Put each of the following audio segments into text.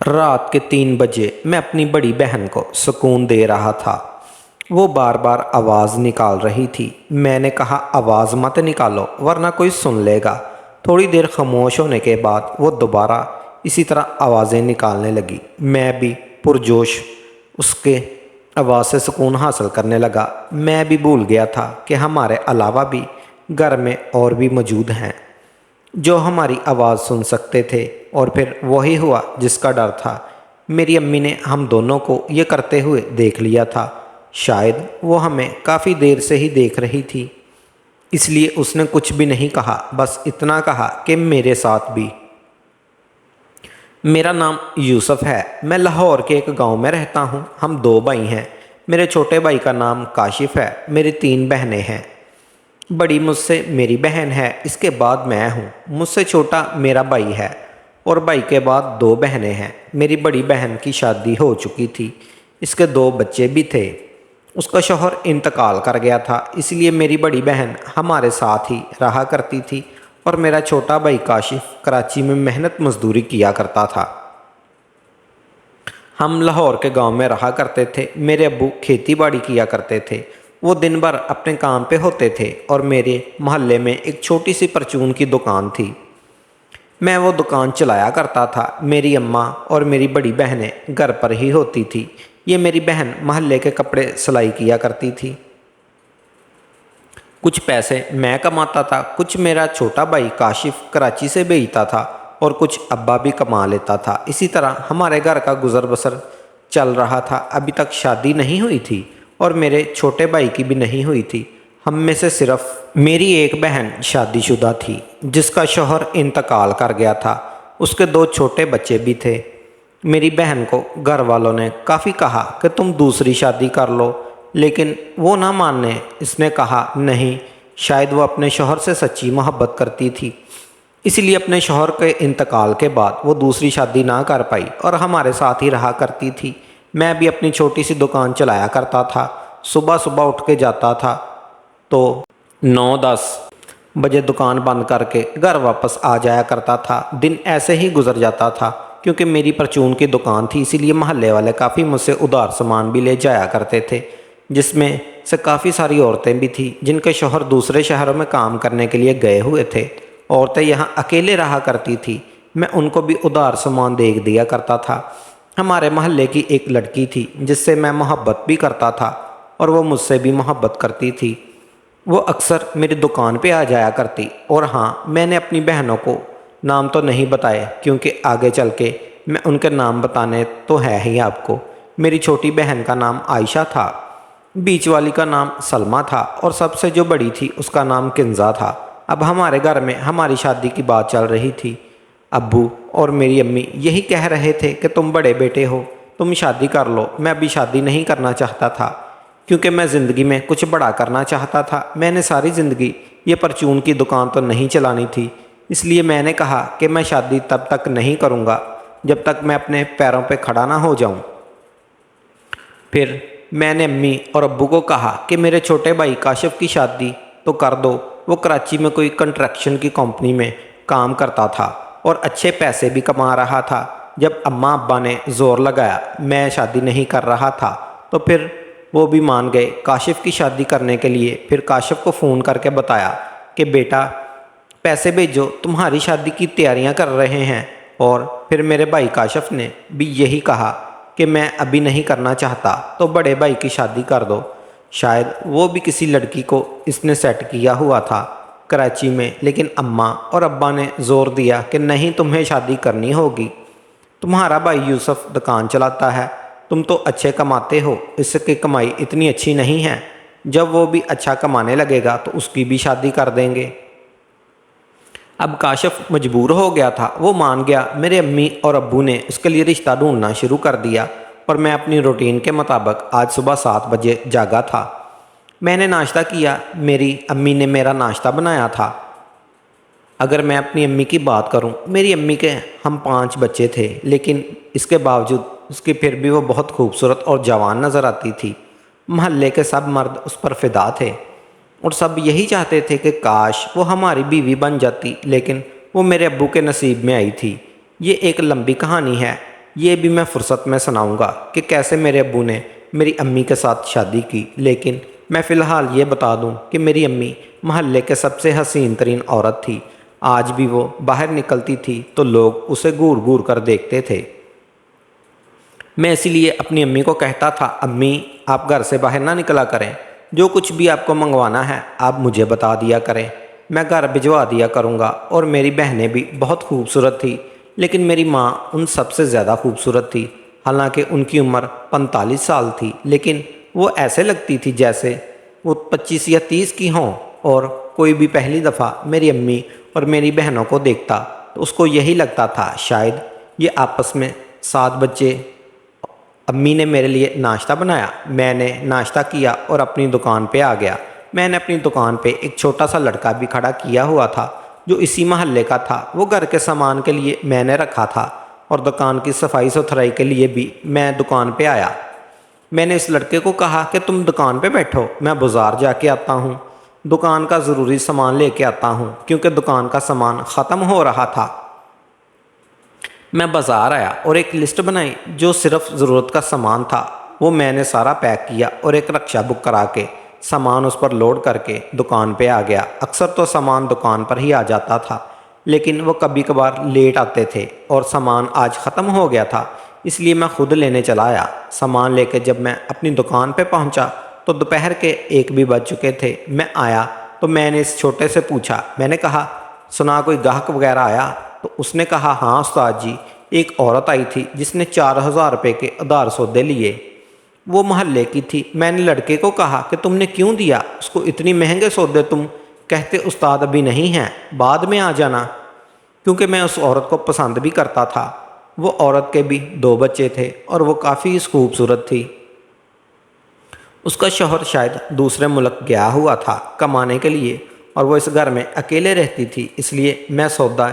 رات کے 3 بجے میں اپنی بڑی بہن کو سکون دے رہا تھا۔ وہ بار بار آواز نکال رہی تھی۔ میں نے کہا آواز مت نکالو ورنہ کوئی سن لے گا۔ تھوڑی دیر خاموش ہونے کے بعد وہ دوبارہ اسی طرح آوازیں نکالنے لگی۔ میں بھی پرجوش اس کے آواز سے سکون حاصل کرنے لگا۔ میں بھی بھول گیا تھا کہ ہمارے علاوہ بھی گھر میں اور بھی موجود ہیں جو ہماری آواز سن سکتے تھے، اور پھر وہی ہوا جس کا ڈر تھا۔ میری امی نے ہم دونوں کو یہ کرتے ہوئے دیکھ لیا تھا۔ شاید وہ ہمیں کافی دیر سے ہی دیکھ رہی تھی، اس لیے اس نے کچھ بھی نہیں کہا، بس اتنا کہا کہ میرے ساتھ بھی۔ میرا نام یوسف ہے، میں لاہور کے ایک گاؤں میں رہتا ہوں۔ ہم 2 بھائی ہیں۔ میرے چھوٹے بھائی کا نام کاشف ہے۔ میری 3 بہنیں ہیں۔ بڑی مجھ سے میری بہن ہے، اس کے بعد میں ہوں۔ مجھ سے چھوٹا میرا بھائی ہے، اور بھائی کے بعد 2 بہنیں ہیں۔ میری بڑی بہن کی شادی ہو چکی تھی، اس کے 2 بچے بھی تھے۔ اس کا شوہر انتقال کر گیا تھا، اس لیے میری بڑی بہن ہمارے ساتھ ہی رہا کرتی تھی، اور میرا چھوٹا بھائی کاشف کراچی میں محنت مزدوری کیا کرتا تھا۔ ہم لاہور کے گاؤں میں رہا کرتے تھے۔ میرے ابو کھیتی باڑی کیا کرتے تھے۔ وہ دن بھر اپنے کام پہ ہوتے تھے، اور میرے محلے میں ایک چھوٹی سی پرچون کی دکان تھی۔ میں وہ دکان چلایا کرتا تھا۔ میری اماں اور میری بڑی بہنیں گھر پر ہی ہوتی تھی۔ یہ میری بہن محلے کے کپڑے سلائی کیا کرتی تھی۔ کچھ پیسے میں کماتا تھا، کچھ میرا چھوٹا بھائی کاشف کراچی سے بھیجتا تھا، اور کچھ ابا بھی کما لیتا تھا۔ اسی طرح ہمارے گھر کا گزر بسر چل رہا تھا۔ ابھی تک شادی نہیں ہوئی تھی، اور میرے چھوٹے بھائی کی بھی نہیں ہوئی تھی۔ ہم میں سے صرف میری ایک بہن شادی شدہ تھی، جس کا شوہر انتقال کر گیا تھا۔ اس کے 2 چھوٹے بچے بھی تھے۔ میری بہن کو گھر والوں نے کافی کہا کہ تم دوسری شادی کر لو، لیکن وہ نہ ماننے۔ اس نے کہا نہیں، شاید وہ اپنے شوہر سے سچی محبت کرتی تھی، اس لیے اپنے شوہر کے انتقال کے بعد وہ دوسری شادی نہ کر پائی، اور ہمارے ساتھ ہی رہا کرتی تھی۔ میں بھی اپنی چھوٹی سی دکان چلایا کرتا تھا۔ صبح صبح اٹھ کے جاتا تھا تو 9-10 بجے دکان بند کر کے گھر واپس آ جایا کرتا تھا۔ دن ایسے ہی گزر جاتا تھا۔ کیونکہ میری پرچون کی دکان تھی، اسی لیے محلے والے کافی مجھ سے ادھار سامان بھی لے جایا کرتے تھے، جس میں سے کافی ساری عورتیں بھی تھیں جن کے شوہر دوسرے شہروں میں کام کرنے کے لیے گئے ہوئے تھے۔ عورتیں یہاں اکیلے رہا کرتی تھی۔ میں ان کو بھی ادھار سامان دے دیا کرتا تھا۔ ہمارے محلے کی ایک لڑکی تھی جس سے میں محبت بھی کرتا تھا، اور وہ مجھ سے بھی محبت کرتی تھی۔ وہ اکثر میری دکان پہ آ جایا کرتی۔ اور ہاں، میں نے اپنی بہنوں کو نام تو نہیں بتائے، کیونکہ آگے چل کے میں ان کے نام بتانے تو ہے ہی آپ کو۔ میری چھوٹی بہن کا نام عائشہ تھا، بیچ والی کا نام سلمہ تھا، اور سب سے جو بڑی تھی اس کا نام کنزہ تھا۔ اب ہمارے گھر میں ہماری شادی کی بات چل رہی تھی۔ ابو اور میری امی یہی کہہ رہے تھے کہ تم بڑے بیٹے ہو، تم شادی کر لو۔ میں ابھی شادی نہیں کرنا چاہتا تھا، کیونکہ میں زندگی میں کچھ بڑا کرنا چاہتا تھا۔ میں نے ساری زندگی یہ پرچون کی دکان تو نہیں چلانی تھی، اس لیے میں نے کہا کہ میں شادی تب تک نہیں کروں گا جب تک میں اپنے پیروں پہ کھڑا نہ ہو جاؤں۔ پھر میں نے امی اور ابو کو کہا کہ میرے چھوٹے بھائی کاشف کی شادی تو کر دو۔ وہ کراچی میں کوئی کنسٹرکشن کی کمپنی میں کام کرتا تھا، اور اچھے پیسے بھی کما رہا تھا۔ جب اماں ابا نے زور لگایا میں شادی نہیں کر رہا تھا، تو پھر وہ بھی مان گئے کاشف کی شادی کرنے کے لیے۔ پھر کاشف کو فون کر کے بتایا کہ بیٹا پیسے بھیجو، تمہاری شادی کی تیاریاں کر رہے ہیں۔ اور پھر میرے بھائی کاشف نے بھی یہی کہا کہ میں ابھی نہیں کرنا چاہتا، تو بڑے بھائی کی شادی کر دو۔ شاید وہ بھی کسی لڑکی کو اس نے سیٹ کیا ہوا تھا کراچی میں، لیکن اماں اور ابا نے زور دیا کہ نہیں، تمہیں شادی کرنی ہوگی۔ تمہارا بھائی یوسف دکان چلاتا ہے، تم تو اچھے کماتے ہو، اس کی کمائی اتنی اچھی نہیں ہے۔ جب وہ بھی اچھا کمانے لگے گا تو اس کی بھی شادی کر دیں گے۔ اب کاشف مجبور ہو گیا تھا، وہ مان گیا۔ میرے امی اور ابو نے اس کے لیے رشتہ ڈھونڈنا شروع کر دیا، اور میں اپنی روٹین کے مطابق آج صبح 7 بجے جاگا تھا۔ میں نے ناشتہ کیا، میری امی نے میرا ناشتہ بنایا تھا۔ اگر میں اپنی امی کی بات کروں، میری امی کے ہم 5 بچے تھے، لیکن اس کے باوجود اس کی پھر بھی وہ بہت خوبصورت اور جوان نظر آتی تھی۔ محلے کے سب مرد اس پر فدا تھے، اور سب یہی چاہتے تھے کہ کاش وہ ہماری بیوی بن جاتی، لیکن وہ میرے ابو کے نصیب میں آئی تھی۔ یہ ایک لمبی کہانی ہے، یہ بھی میں فرصت میں سناؤں گا کہ کیسے میرے ابو نے میری امی کے ساتھ شادی کی، لیکن میں فی الحال یہ بتا دوں کہ میری امی محلے کے سب سے حسین ترین عورت تھی۔ آج بھی وہ باہر نکلتی تھی تو لوگ اسے گور گور کر دیکھتے تھے۔ میں اسی لیے اپنی امی کو کہتا تھا، امی آپ گھر سے باہر نہ نکلا کریں، جو کچھ بھی آپ کو منگوانا ہے آپ مجھے بتا دیا کریں، میں گھر بھجوا دیا کروں گا۔ اور میری بہنیں بھی بہت خوبصورت تھی، لیکن میری ماں ان سب سے زیادہ خوبصورت تھی۔ حالانکہ ان کی عمر 45 سال تھی، لیکن وہ ایسے لگتی تھی جیسے وہ 25 یا 30 کی ہوں، اور کوئی بھی پہلی دفعہ میری امی اور میری بہنوں کو دیکھتا تو اس کو یہی لگتا تھا شاید یہ آپس میں سات بچے۔ امی نے میرے لیے ناشتہ بنایا، میں نے ناشتہ کیا اور اپنی دکان پہ آ گیا۔ میں نے اپنی دکان پہ ایک چھوٹا سا لڑکا بھی کھڑا کیا ہوا تھا جو اسی محلے کا تھا۔ وہ گھر کے سامان کے لیے میں نے رکھا تھا اور دکان کی صفائی ستھرائی کے لیے بھی میں دکان پہ آیا۔ میں نے اس لڑکے کو کہا کہ تم دکان پہ بیٹھو، میں بازار جا کے آتا ہوں، دکان کا ضروری سامان لے کے آتا ہوں، کیونکہ دکان کا سامان ختم ہو رہا تھا۔ میں بازار آیا اور ایک لسٹ بنائی جو صرف ضرورت کا سامان تھا، وہ میں نے سارا پیک کیا اور ایک رکشہ بک کرا کے سامان اس پر لوڈ کر کے دکان پہ آ گیا۔ اکثر تو سامان دکان پر ہی آ جاتا تھا، لیکن وہ کبھی کبھار لیٹ آتے تھے اور سامان آج ختم ہو گیا تھا، اس لیے میں خود لینے چلا آیا۔ سامان لے کے جب میں اپنی دکان پہ پہنچا تو دوپہر کے 1 بھی بج چکے تھے۔ میں آیا تو میں نے اس چھوٹے سے پوچھا، میں نے کہا سنا کوئی گاہک وغیرہ آیا؟ تو اس نے کہا ہاں استاد جی، ایک عورت آئی تھی جس نے 4000 روپے کے ادھار سودے لیے، وہ محلے کی تھی۔ میں نے لڑکے کو کہا کہ تم نے کیوں دیا اس کو اتنی مہنگے سودے؟ تم کہتے استاد ابھی نہیں ہیں، بعد میں آ جانا، کیونکہ میں اس عورت کو پسند بھی کرتا تھا۔ وہ عورت کے بھی 2 بچے تھے اور وہ کافی خوبصورت تھی۔ اس کا شوہر شاید دوسرے ملک گیا ہوا تھا کمانے کے لیے، اور وہ اس گھر میں اکیلے رہتی تھی، اس لیے میں سودا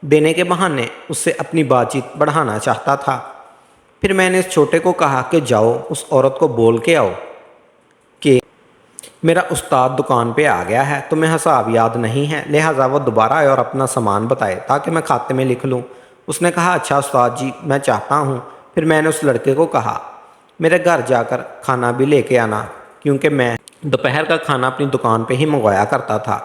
دینے کے بہانے اس سے اپنی بات چیت بڑھانا چاہتا تھا۔ پھر میں نے اس چھوٹے کو کہا کہ جاؤ اس عورت کو بول کے آؤ کہ میرا استاد دکان پہ آ گیا ہے، تمہیں حساب یاد نہیں ہے، لہٰذا وہ دوبارہ آئے اور اپنا سامان بتائے تاکہ میں کھاتے میں لکھ لوں۔ اس نے کہا اچھا استاد جی، میں چاہتا ہوں۔ پھر میں نے اس لڑکے کو کہا میرے گھر جا کر کھانا بھی لے کے آنا، کیونکہ میں دوپہر کا کھانا اپنی دکان پہ ہی منگوایا کرتا تھا۔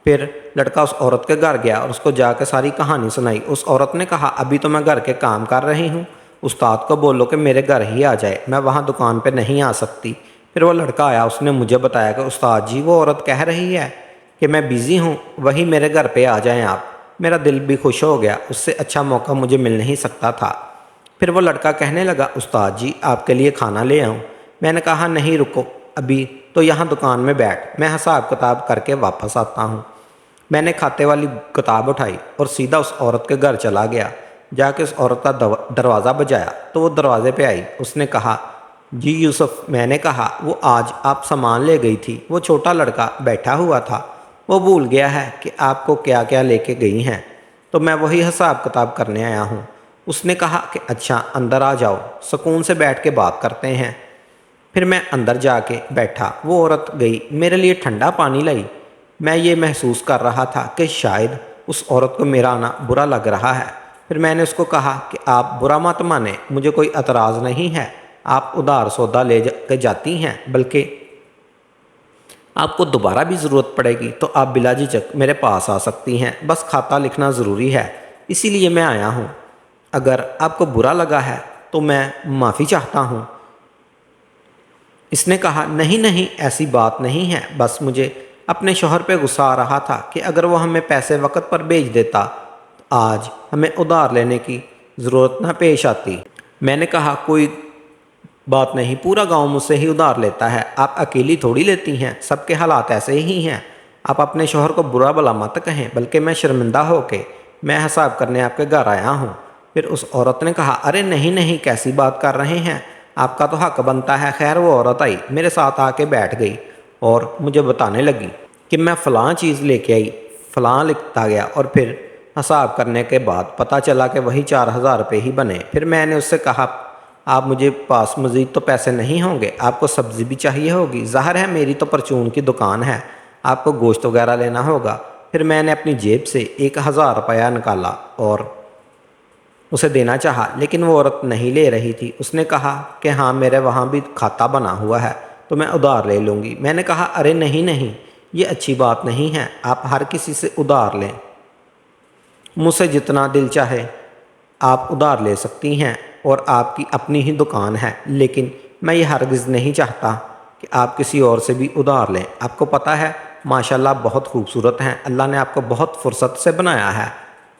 پھر لڑکا اس عورت کے گھر گیا اور اس کو جا کے ساری کہانی سنائی۔ اس عورت نے کہا ابھی تو میں گھر کے کام کر رہی ہوں، استاد کو بولو کہ میرے گھر ہی آ جائے، میں وہاں دکان پہ نہیں آ سکتی۔ پھر وہ لڑکا آیا، اس نے مجھے بتایا کہ استاد جی وہ عورت کہہ رہی ہے کہ میں بیزی ہوں، وہی میرے گھر پہ آ جائیں آپ۔ میرا دل بھی خوش ہو گیا، اس سے اچھا موقع مجھے مل نہیں سکتا تھا۔ پھر وہ لڑکا کہنے لگا استاد جی آپ کے لیے کھانا لے آؤں؟ میں نے کہا نہیں رکو، ابھی تو یہاں دکان میں بیٹھ، میں حساب کتاب کر کے واپس آتا ہوں۔ میں نے کھاتے والی کتاب اٹھائی اور سیدھا اس عورت کے گھر چلا گیا۔ جا کے اس عورت کا دروازہ بجایا تو وہ دروازے پہ آئی۔ اس نے کہا جی یوسف۔ میں نے کہا وہ آج آپ سامان لے گئی تھی، وہ چھوٹا لڑکا بیٹھا ہوا تھا، وہ بھول گیا ہے کہ آپ کو کیا کیا لے کے گئی ہیں، تو میں وہی حساب کتاب کرنے آیا ہوں۔ اس نے کہا کہ اچھا اندر آ جاؤ، سکون سے بیٹھ کے بات کرتے ہیں۔ پھر میں اندر جا کے بیٹھا، وہ عورت گئی میرے لیے ٹھنڈا پانی لائی۔ میں یہ محسوس کر رہا تھا کہ شاید اس عورت کو میرا آنا برا لگ رہا ہے۔ پھر میں نے اس کو کہا کہ آپ برا مت مانیں، مجھے کوئی اعتراض نہیں ہے، آپ ادھار سودا لے کے جاتی ہیں، بلکہ آپ کو دوبارہ بھی ضرورت پڑے گی تو آپ بلا جھجک میرے پاس آ سکتی ہیں، بس کھاتا لکھنا ضروری ہے، اسی لیے میں آیا ہوں۔ اگر آپ کو برا لگا ہے تو میں معافی چاہتا ہوں۔ اس نے کہا نہیں نہیں، ایسی بات نہیں ہے، بس مجھے اپنے شوہر پہ غصہ آ رہا تھا کہ اگر وہ ہمیں پیسے وقت پر بھیج دیتا تو آج ہمیں ادھار لینے کی ضرورت نہ پیش آتی۔ میں نے کہا کوئی بات نہیں، پورا گاؤں مجھ سے ہی ادھار لیتا ہے، آپ اکیلی تھوڑی لیتی ہیں، سب کے حالات ایسے ہی ہیں، آپ اپنے شوہر کو برا بھلا مت کہیں، بلکہ میں شرمندہ ہو کے میں حساب کرنے آپ کے گھر آیا ہوں۔ پھر اس عورت نے کہا ارے نہیں نہیں، کیسی بات کر رہے ہیں، آپ کا تو حق بنتا ہے۔ خیر وہ عورت آئی، میرے ساتھ آ کے بیٹھ گئی اور مجھے بتانے لگی کہ میں فلاں چیز لے کے آئی، فلاں لکھتا گیا، اور پھر حساب کرنے کے بعد پتہ چلا کہ وہی 4000 روپے ہی بنے۔ پھر میں نے اس سے کہا آپ مجھے پاس مزید تو پیسے نہیں ہوں گے، آپ کو سبزی بھی چاہیے ہوگی، ظاہر ہے میری تو پرچون کی دکان ہے، آپ کو گوشت وغیرہ لینا ہوگا۔ پھر میں نے اپنی جیب سے 1000 روپیہ نکالا اور اسے دینا چاہا لیکن وہ عورت نہیں لے رہی تھی۔ اس نے کہا کہ ہاں میرے وہاں بھی کھاتا بنا ہوا ہے تو میں ادھار لے لوں گی۔ میں نے کہا ارے نہیں نہیں، یہ اچھی بات نہیں ہے، آپ ہر کسی سے ادھار لیں، مجھ سے جتنا دل چاہے آپ ادھار لے سکتی ہیں اور آپ کی اپنی ہی دکان ہے، لیکن میں یہ ہرگز نہیں چاہتا کہ آپ کسی اور سے بھی ادھار لیں۔ آپ کو پتہ ہے ماشاءاللہ بہت خوبصورت ہیں، اللہ نے آپ کو بہت فرصت سے بنایا ہے،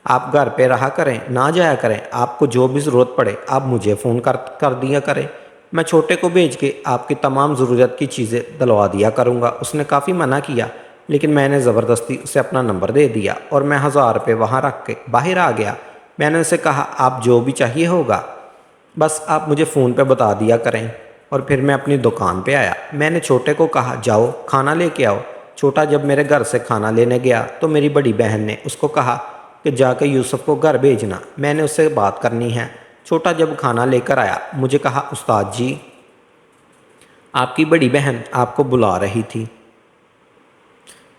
آپ گھر پہ رہا کریں، نہ جایا کریں، آپ کو جو بھی ضرورت پڑے آپ مجھے فون کر دیا کریں، میں چھوٹے کو بھیج کے آپ کی تمام ضرورت کی چیزیں دلوا دیا کروں گا۔ اس نے کافی منع کیا لیکن میں نے زبردستی اسے اپنا نمبر دے دیا اور میں 1000 روپے وہاں رکھ کے باہر آ گیا۔ میں نے اسے کہا آپ جو بھی چاہیے ہوگا بس آپ مجھے فون پہ بتا دیا کریں، اور پھر میں اپنی دکان پہ آیا۔ میں نے چھوٹے کو کہا جاؤ کھانا لے کے آؤ۔ چھوٹا جب میرے گھر سے کھانا لینے گیا تو میری بڑی بہن نے اس کو کہا کہ جا کے یوسف کو گھر بھیجنا، میں نے اس سے بات کرنی ہے۔ چھوٹا جب کھانا لے کر آیا مجھے کہا استاد جی آپ کی بڑی بہن آپ کو بلا رہی تھی۔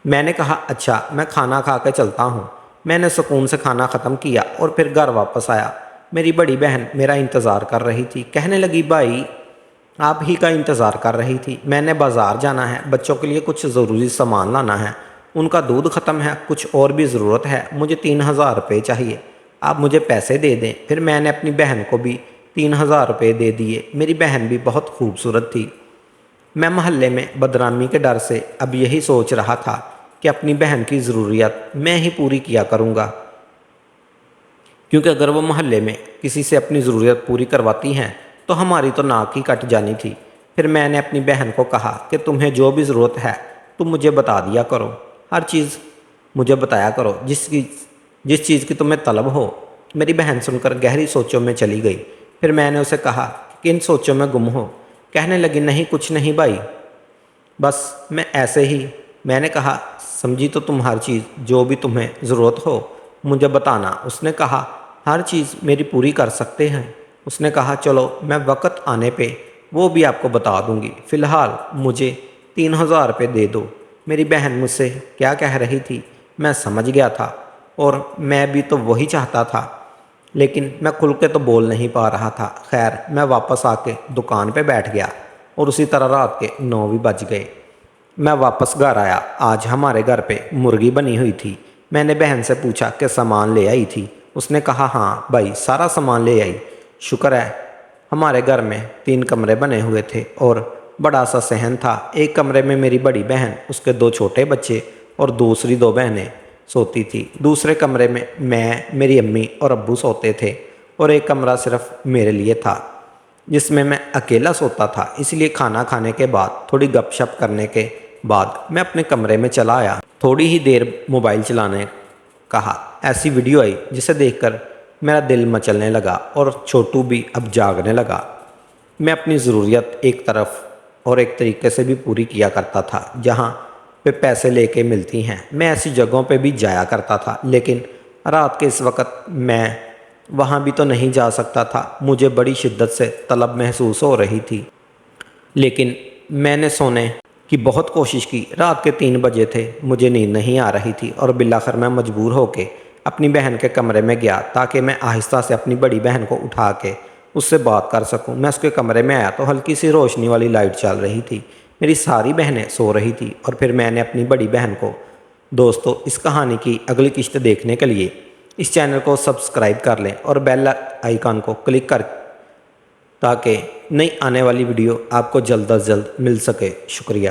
میں نے کہا اچھا میں کھانا کھا کے چلتا ہوں۔ میں نے سکون سے کھانا ختم کیا اور پھر گھر واپس آیا۔ میری بڑی بہن میرا انتظار کر رہی تھی، کہنے لگی بھائی آپ ہی کا انتظار کر رہی تھی، میں نے بازار جانا ہے، بچوں کے لیے کچھ ضروری سامان لانا ہے، ان کا دودھ ختم ہے، کچھ اور بھی ضرورت ہے، مجھے 3000 روپے چاہیے، آپ مجھے پیسے دے دیں۔ پھر میں نے اپنی بہن کو بھی 3000 روپے دے دیے۔ میری بہن بھی بہت خوبصورت تھی۔ میں محلے میں بدنامی کے ڈر سے اب یہی سوچ رہا تھا کہ اپنی بہن کی ضروریات میں ہی پوری کیا کروں گا، کیونکہ اگر وہ محلے میں کسی سے اپنی ضروریات پوری کرواتی ہیں تو ہماری تو ناک ہی کٹ جانی تھی۔ پھر میں نے اپنی بہن کو کہا کہ تمہیں جو بھی ضرورت ہے تم مجھے بتا دیا کرو، ہر چیز مجھے بتایا کرو جس چیز کی تمہیں طلب ہو۔ میری بہن سن کر گہری سوچوں میں چلی گئی۔ پھر میں نے اسے کہا کہ کن سوچوں میں گم ہو؟ کہنے لگی نہیں کچھ نہیں بھائی، بس میں ایسے ہی۔ میں نے کہا سمجھی تو تم ہر چیز جو بھی تمہیں ضرورت ہو مجھے بتانا۔ اس نے کہا ہر چیز میری پوری کر سکتے ہیں۔ اس نے کہا چلو میں وقت آنے پہ وہ بھی آپ کو بتا دوں گی، فی الحال مجھے 3000 روپے دے دو۔ میری بہن مجھ سے کیا کہہ رہی تھی میں سمجھ گیا تھا، اور میں بھی تو وہی چاہتا تھا، لیکن میں کھل کے تو بول نہیں پا رہا تھا۔ خیر میں واپس آ کے دکان پہ بیٹھ گیا اور اسی طرح رات کے 9 بھی بج گئے۔ میں واپس گھر آیا۔ آج ہمارے گھر پہ مرغی بنی ہوئی تھی۔ میں نے بہن سے پوچھا کہ سامان لے آئی تھی؟ اس نے کہا ہاں بھائی سارا سامان لے آئی، شکر ہے۔ ہمارے گھر میں 3 کمرے بنے ہوئے تھے اور بڑا سا صحن تھا۔ ایک کمرے میں میری بڑی بہن، اس کے 2 چھوٹے بچے اور دوسری 2 بہنیں سوتی تھی۔ دوسرے کمرے میں میری امی اور ابو سوتے تھے، اور ایک کمرہ صرف میرے لیے تھا جس میں اکیلا سوتا تھا۔ اس لیے کھانا کھانے کے بعد تھوڑی گپ شپ کرنے کے بعد میں اپنے کمرے میں چلا آیا۔ تھوڑی ہی دیر موبائل چلانے کہا، ایسی ویڈیو آئی جسے دیکھ کر میرا دل مچلنے لگا اور چھوٹو بھی اب جاگنے لگا۔ میں اپنی ضروریات ایک طرف اور ایک طریقے سے بھی پوری کیا کرتا تھا جہاں پہ پیسے لے کے ملتی ہیں، میں ایسی جگہوں پہ بھی جایا کرتا تھا، لیکن رات کے اس وقت میں وہاں بھی تو نہیں جا سکتا تھا۔ مجھے بڑی شدت سے طلب محسوس ہو رہی تھی، لیکن میں نے سونے کی بہت کوشش کی۔ رات کے 3 بجے تھے، مجھے نیند نہیں آ رہی تھی اور بالآخر میں مجبور ہو کے اپنی بہن کے کمرے میں گیا تاکہ میں آہستہ سے اپنی بڑی بہن کو اٹھا کے اس سے بات کر سکوں۔ میں اس کے کمرے میں آیا تو ہلکی سی روشنی والی لائٹ چل رہی تھی، میری ساری بہنیں سو رہی تھی، اور پھر میں نے اپنی بڑی بہن کو دوستو اس کہانی کی اگلی قسط دیکھنے کے لیے اس چینل کو سبسکرائب کر لیں اور بیل آئیکن کو کلک کر تاکہ نئی آنے والی ویڈیو آپ کو جلد از جلد مل سکے۔ شکریہ۔